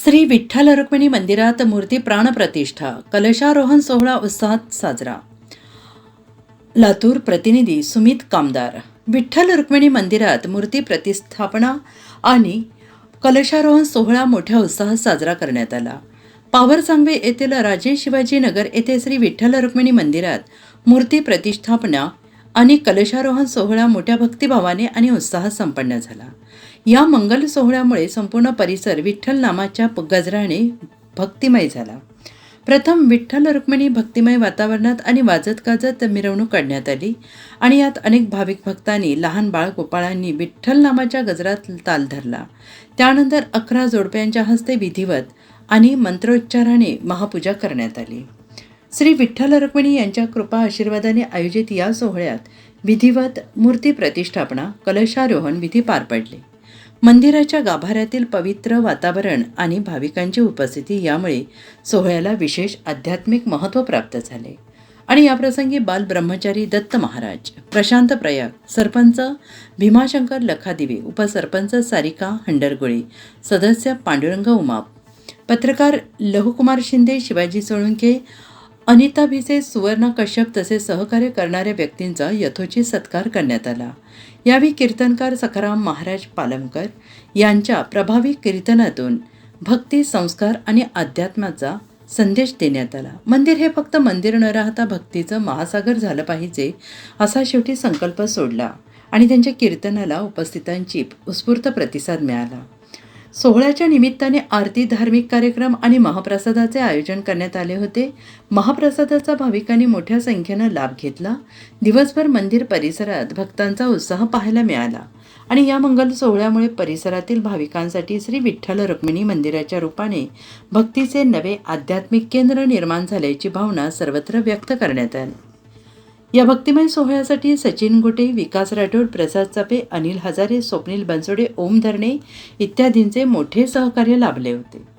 श्री विठ्ठल रुक्मिणी मंदिरात मूर्ती प्राणप्रतिष्ठा, कलशारोहण सोहळा उत्साहात साजरा. लातूर प्रतिनिधी सुमित कामदार. विठ्ठल रुक्मिणी मंदिरात मूर्ती प्रतिष्ठापना आणि कलशारोहण सोहळा मोठ्या उत्साहात साजरा करण्यात आला. पावर सांगवे येथील राजे शिवाजी नगर येथे श्री विठ्ठल रुक्मिणी मंदिरात मूर्ती प्रतिष्ठापना आणि कलशारोहण सोहळा मोठ्या भक्तिभावाने आणि उत्साहात संपन्न झाला. या मंगल सोहळ्यामुळे संपूर्ण परिसर विठ्ठल नामाच्या गजराने भक्तिमय झाला. प्रथम विठ्ठल रुक्मिणी भक्तिमय वातावरणात आणि वाजत गाजत मिरवणूक काढण्यात आली आणि यात अनेक भाविक भक्तांनी, लहान बाळ गोपाळांनी विठ्ठल नामाच्या गजरात ताल धरला. त्यानंतर 11 जोडप्यांच्या हस्ते विधिवत आणि मंत्रोच्चाराने महापूजा करण्यात आली. श्री विठ्ठल रुक्मिणी यांच्या कृपा आशीर्वादाने आयोजित या सोहळ्यात विधिवत मूर्ती प्रतिष्ठापना, कलशारोहण विधी पार पडले. मंदिराच्या गाभाऱ्यातील पवित्र वातावरण आणि भाविकांची उपस्थिती यामुळे सोहळ्याला विशेष आध्यात्मिक महत्त्व प्राप्त झाले. आणि याप्रसंगी बाल ब्रह्मचारी दत्त महाराज, प्रशांत प्रयाग, सरपंच भीमाशंकर लखादिवे, उपसरपंच सारिका हंडरगुळे, सदस्य पांडुरंग उमाप, पत्रकार लहुकुमार शिंदे, शिवाजी सोळुंके, अनिता भिसे, सुवर्णा कश्यप तसेच सहकार्य करणाऱ्या व्यक्तींचा यथोचित सत्कार करण्यात आला. यावेळी कीर्तनकार सखाराम महाराज पालमकर यांच्या प्रभावी कीर्तनातून भक्ती, संस्कार आणि अध्यात्माचा संदेश देण्यात आला. मंदिर हे फक्त मंदिर न राहता भक्तीचं महासागर झालं पाहिजे असा शेवटी संकल्प सोडला आणि त्यांच्या कीर्तनाला उपस्थितांची उत्स्फूर्त प्रतिसाद मिळाला. सोहळ्याच्या निमित्ताने आरती, धार्मिक कार्यक्रम आणि महाप्रसादाचे आयोजन करण्यात आले होते. महाप्रसादाचा भाविकांनी मोठ्या संख्येनं लाभ घेतला. दिवसभर मंदिर परिसरात भक्तांचा उत्साह पाहायला मिळाला आणि या मंगल सोहळ्यामुळे परिसरातील भाविकांसाठी श्री विठ्ठल रुक्मिणी मंदिराच्या रूपाने भक्तीचे नवे आध्यात्मिक केंद्र निर्माण झाल्याची भावना सर्वत्र व्यक्त करण्यात आली. या भक्तिमय सोहळ्यासाठी सचिन गोटे, विकास राठोड, प्रसाद चापे, अनिल हजारे, स्वप्नील बनसोडे, ओम धरणे इत्यादींचे मोठे सहकार्य लाभले होते.